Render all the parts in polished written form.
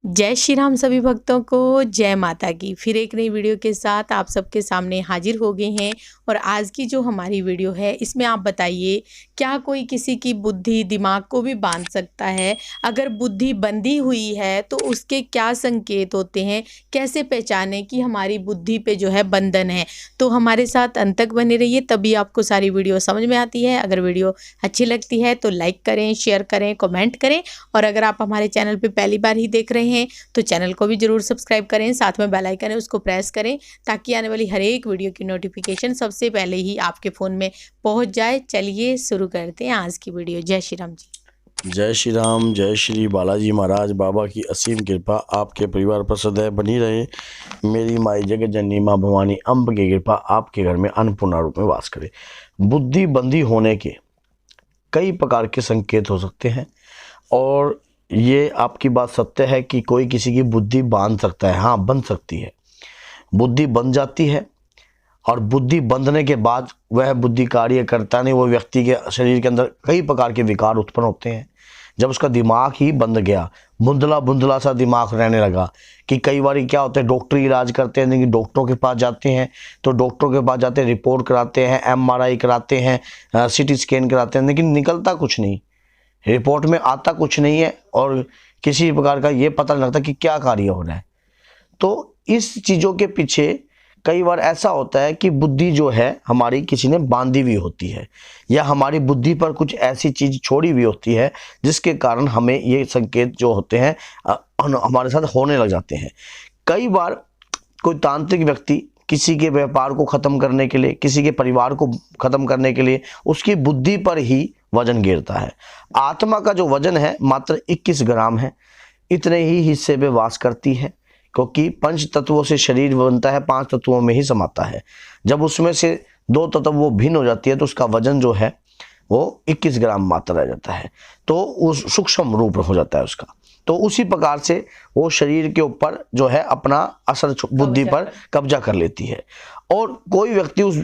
जय श्री राम सभी भक्तों को, जय माता की। फिर एक नई वीडियो के साथ आप सबके सामने हाजिर हो गए हैं। और आज की जो हमारी वीडियो है इसमें आप बताइए, क्या कोई किसी की बुद्धि दिमाग को भी बांध सकता है? अगर बुद्धि बंधी हुई है तो उसके क्या संकेत होते हैं, कैसे पहचाने कि हमारी बुद्धि पे जो है बंधन है? तो हमारे साथ अंत तक बने रहिए, तभी आपको सारी वीडियो समझ में आती है। अगर वीडियो अच्छी लगती है तो लाइक करें, शेयर करें, कमेंट करें। और अगर आप हमारे चैनल पे पहली बार ही देख रहे हैं तो चैनल को भी जरूर सब्सक्राइब करें, साथ में बेल आइकन है उसको प्रेस करें ताकि आने वाली हर एक वीडियो की नोटिफिकेशन सबसे पहले ही आपके फ़ोन में पहुंच जाए। चलिए शुरू करते हैं आज की वीडियो। जय श्री राम जी। जय श्री राम, जय श्री बालाजी महाराज। बाबा की असीम कृपा आपके परिवार पर सदैव बनी रहे। मेरी माई जगत जननी माँ भवानी अम्ब की कृपा आपके घर में अन्नपूर्णा रूप में वास करे। बुद्धि बंधी होने के कई प्रकार के संकेत हो सकते हैं और ये आपकी बात सत्य है कि कोई किसी की बुद्धि बांध सकता है। हाँ, बन सकती है, बुद्धि बन जाती है। और बुद्धि बंधने के बाद वह बुद्धि कार्य करता नहीं। वो व्यक्ति के शरीर के अंदर कई प्रकार के विकार उत्पन्न होते हैं। जब उसका दिमाग ही बंध गया, बुंदला बुंदला सा दिमाग रहने लगा कि कई बार क्या होता है, डॉक्टरी इलाज करते हैं, लेकिन डॉक्टरों के पास जाते हैं तो डॉक्टरों के पास जाते हैं, रिपोर्ट कराते हैं, MRI कराते हैं, CT स्कैन कराते हैं, लेकिन निकलता कुछ नहीं, रिपोर्ट में आता कुछ नहीं है और किसी प्रकार का ये पता नहीं लगता कि क्या कार्य हो रहा है। तो इस चीज़ों के पीछे कई बार ऐसा होता है कि बुद्धि जो है हमारी किसी ने बांधी हुई होती है, या हमारी बुद्धि पर कुछ ऐसी चीज़ छोड़ी हुई होती है जिसके कारण हमें ये संकेत जो होते हैं हमारे साथ होने लग जाते हैं। कई बार कोई तांत्रिक व्यक्ति किसी के व्यापार को ख़त्म करने के लिए, किसी के परिवार को ख़त्म करने के लिए उसकी बुद्धि पर ही वजन गिरता है। आत्मा का जो वजन है मात्र 21 ग्राम है, इतने ही हिस्से में वास करती है, क्योंकि 5 तत्वों से शरीर बनता है, 5 तत्वों में ही समाता है। जब उसमें से 2 तत्व वो भिन्न हो जाती है तो उसका वजन जो है वो 21 ग्राम मात्र रह जाता है, तो उस सूक्ष्म रूप हो जाता है उसका। तो उसी प्रकार से वो शरीर के ऊपर जो है अपना असर बुद्धि पर कब्जा कर लेती है। और कोई व्यक्ति उस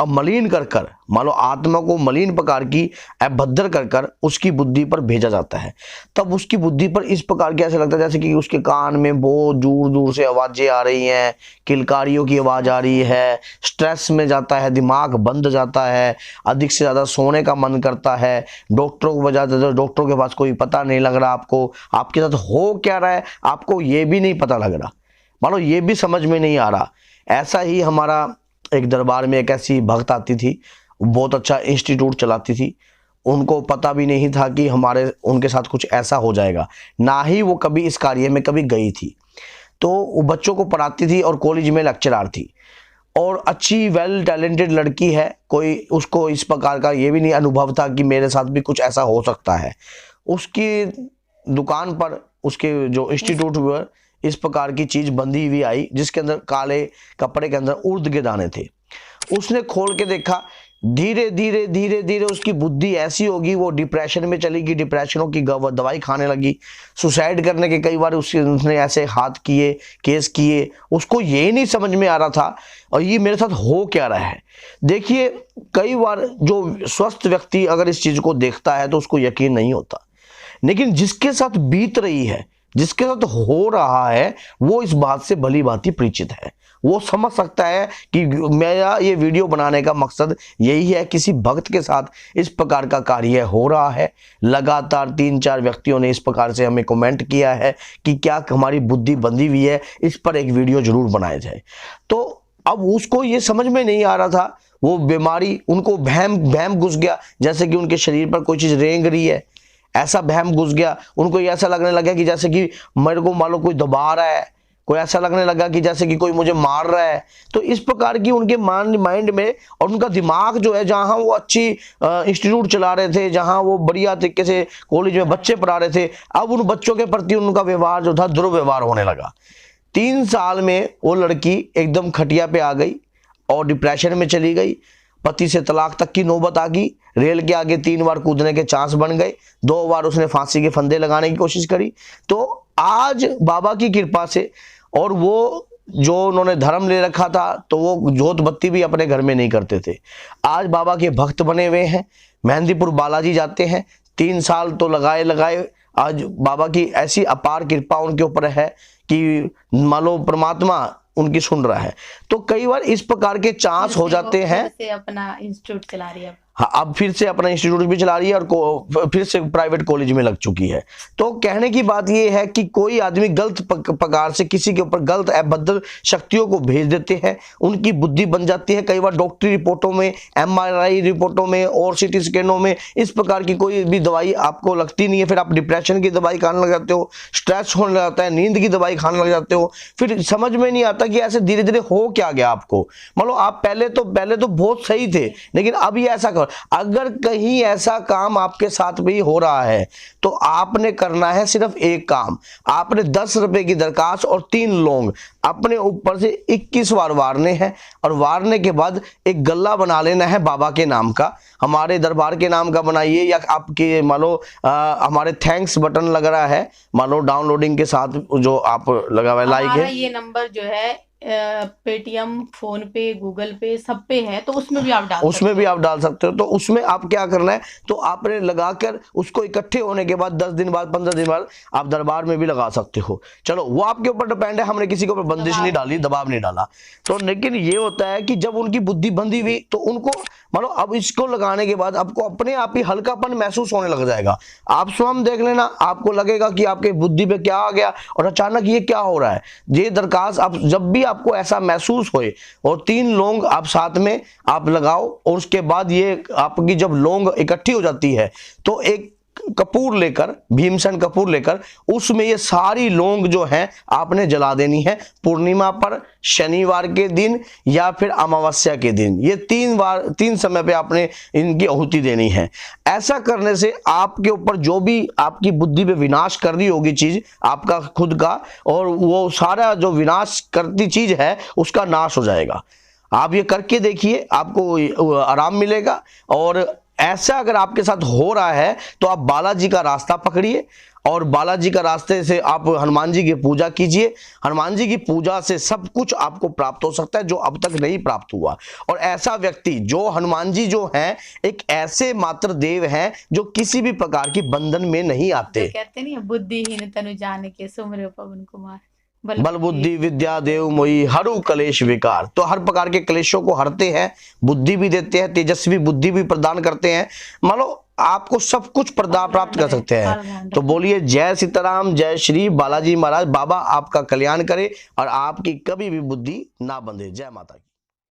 मलिन कर कर, मान लो आत्मा को मलिन प्रकार की अभद्र कर कर उसकी बुद्धि पर भेजा जाता है, तब उसकी बुद्धि पर इस प्रकार के ऐसे लगता है जैसे कि उसके कान में बहुत दूर दूर से आवाज़ें आ रही हैं, किलकारियों की आवाज़ आ रही है, स्ट्रेस में जाता है, दिमाग बंद जाता है, अधिक से ज़्यादा सोने का मन करता है, डॉक्टरों को बजा देते, डॉक्टरों के पास कोई पता नहीं लग रहा आपको, आपके साथ हो क्या रहा है आपको ये भी नहीं पता लग रहा, मानो ये भी समझ में नहीं आ रहा। ऐसा ही हमारा एक दरबार में एक ऐसी भक्त आती थी, बहुत अच्छा इंस्टीट्यूट चलाती थी, उनको पता भी नहीं था कि उनके साथ कुछ ऐसा हो जाएगा, ना ही वो कभी इस कार्य में कभी गई थी। तो वो बच्चों को पढ़ाती थी और कॉलेज में लेक्चरर थी और अच्छी वेल टैलेंटेड लड़की है, कोई उसको इस प्रकार का ये भी नहीं अनुभव था कि मेरे साथ भी कुछ ऐसा हो सकता है। उसकी दुकान पर, उसके जो इंस्टीट्यूट पर इस प्रकार की चीज़ बंधी हुई आई जिसके अंदर काले कपड़े के अंदर उर्द के दाने थे। उसने खोल के देखा, धीरे धीरे धीरे धीरे उसकी बुद्धि ऐसी होगी, वो डिप्रेशन में चली गई, डिप्रेशनों की दवाई खाने लगी, सुसाइड करने के कई बार उसने ऐसे हाथ किए, केस किए, उसको ये नहीं समझ में आ रहा था और ये मेरे साथ हो क्या रहा है। देखिए, कई बार जो स्वस्थ व्यक्ति अगर इस चीज़ को देखता है तो उसको यकीन नहीं होता, लेकिन जिसके साथ बीत रही है, जिसके साथ हो रहा है, वो इस बात से भली भांति परिचित है, वो समझ सकता है कि मेरा ये वीडियो बनाने का मकसद यही है, किसी भक्त के साथ इस प्रकार का कार्य हो रहा है। लगातार 3-4 व्यक्तियों ने इस प्रकार से हमें कमेंट किया है कि क्या हमारी बुद्धि बंधी हुई है, इस पर एक वीडियो जरूर बनाया जाए। तो अब उसको ये समझ में नहीं आ रहा था, वो बीमारी उनको वहम घुस गया, जैसे कि उनके शरीर पर कोई चीज़ रेंग रही है, ऐसा वहम घुस गया। उनको ऐसा लगने लगा कि जैसे कि मेरे को मान लो कोई दबा रहा है, कोई ऐसा लगने लगा कि जैसे कि कोई मुझे मार रहा है। तो इस प्रकार की उनके माइंड में, और उनका दिमाग जो है, जहां वो अच्छी इंस्टीट्यूट चला रहे थे, जहां वो बढ़िया तरीके से कॉलेज में बच्चे पढ़ा रहे थे, अब उन बच्चों के प्रति उनका व्यवहार जो था दुर्व्यवहार होने लगा। 3 साल में वो लड़की एकदम खटिया पे आ गई और डिप्रेशन में चली गई, पति से तलाक तक की नौबत आ गई, रेल के आगे 3 बार कूदने के चांस बन गए, 2 बार उसने फांसी के फंदे लगाने की कोशिश करी। तो आज बाबा की कृपा से, और वो जो उन्होंने धर्म ले रखा था तो वो जोत बत्ती भी अपने घर में नहीं करते थे, आज बाबा के भक्त बने हुए हैं, मेहंदीपुर बालाजी जाते हैं, 3 साल तो लगाए आज बाबा की ऐसी अपार कृपा उनके ऊपर है कि मान लो परमात्मा उनकी सुन रहा है। तो कई बार इस प्रकार के चांस हो जाते हैं। फिर से अपना इंस्टीट्यूट चला रही है। हाँ, अब फिर से अपना इंस्टीट्यूट भी चला रही है और फिर से प्राइवेट कॉलेज में लग चुकी है। तो कहने की बात यह है कि कोई आदमी गलत प्रकार से किसी के ऊपर गलत अभद्र शक्तियों को भेज देते हैं, उनकी बुद्धि बन जाती है। कई बार डॉक्टरी रिपोर्टों में, MRI रिपोर्टों में और CT स्कैनों में इस प्रकार की कोई भी दवाई आपको लगती नहीं है। फिर आप डिप्रेशन की दवाई खाने लग जाते हो, स्ट्रेस होने लग जाता है, नींद की दवाई खाने लग जाते हो। फिर समझ में नहीं आता कि ऐसे धीरे धीरे हो क्या गया आपको। मान लो आप पहले तो बहुत सही थे, लेकिन अब ये ऐसा कर, अगर कहीं ऐसा काम आपके साथ भी हो रहा है तो आपने करना है सिर्फ एक काम। आपने 10 रुपए की दरखास्त और 3 लौंग अपने ऊपर से 21 बार वारने हैं, और वारने के बाद एक गल्ला बना लेना है बाबा के नाम का, हमारे दरबार के नाम का बनाइए, या आपके मान लो हमारे थैंक्स बटन लग रहा है, मान लो डाउनलोडिंग के साथ जो आप लगा हुआ है, लाइक है। ये नंबर जो है पेटीएम, फोन पे, गूगल पे सब पे है, तो उसमें भी आप डाल सकते हो। तो उसमें आप क्या करना है, तो आपने लगाकर उसको इकट्ठे होने के बाद 10 दिन बाद, 15 दिन बाद आप दरबार में भी लगा सकते हो। चलो वो आपके ऊपर डिपेंड है, हमने किसी के ऊपर बंदिश नहीं डाली, दबाव नहीं डाला। तो लेकिन ये होता है कि जब उनकी बुद्धि बंधी हुई तो उनको मान लो अब इसको लगाने के बाद आपको अपने आप ही हल्कापन महसूस होने लग जाएगा। आप स्वयं देख लेना, आपको लगेगा कि आपके बुद्धि पे क्या आ गया और अचानक ये क्या हो रहा है। ये दरखास्त आप जब भी आपको ऐसा महसूस होए और 3 लौंग आप साथ में आप लगाओ, और उसके बाद ये आपकी जब लौंग इकट्ठी हो जाती है तो एक कपूर लेकर, भीमसेन कपूर लेकर, उसमें ये सारी लौंग जो है आपने जला देनी है पूर्णिमा पर, शनिवार के दिन या फिर अमावस्या के दिन। ये 3 समय पे आपने इनकी आहुति देनी है। ऐसा करने से आपके ऊपर जो भी आपकी बुद्धि पे विनाश कर रही होगी चीज आपका खुद का, और वो सारा जो विनाश करती चीज है उसका नाश हो जाएगा। आप ये करके देखिए, आपको आराम मिलेगा। और ऐसा अगर आपके साथ हो रहा है तो आप बालाजी का रास्ता पकड़िए, और बालाजी का रास्ते से आप हनुमान जी की पूजा कीजिए। हनुमान जी की पूजा से सब कुछ आपको प्राप्त हो सकता है जो अब तक नहीं प्राप्त हुआ। और ऐसा व्यक्ति जो हनुमान जी जो हैं, एक ऐसे मात्र देव हैं जो किसी भी प्रकार की बंधन में नहीं आते। तो कहते नहीं, बुद्धिहीन तनु जानिके सुमिरौ पवन कुमार, बल बुद्धि विद्या देव मोहि हरु कलेश विकार। तो हर प्रकार के क्लेशों को हरते हैं, बुद्धि भी देते हैं, तेजस्वी बुद्धि भी प्रदान करते हैं। मान लो आपको सब कुछ प्राप्त कर सकते हैं। तो बोलिए जय सीताराम, जय श्री बालाजी महाराज। बाबा आपका कल्याण करे और आपकी कभी भी बुद्धि ना बंधे। जय माता की।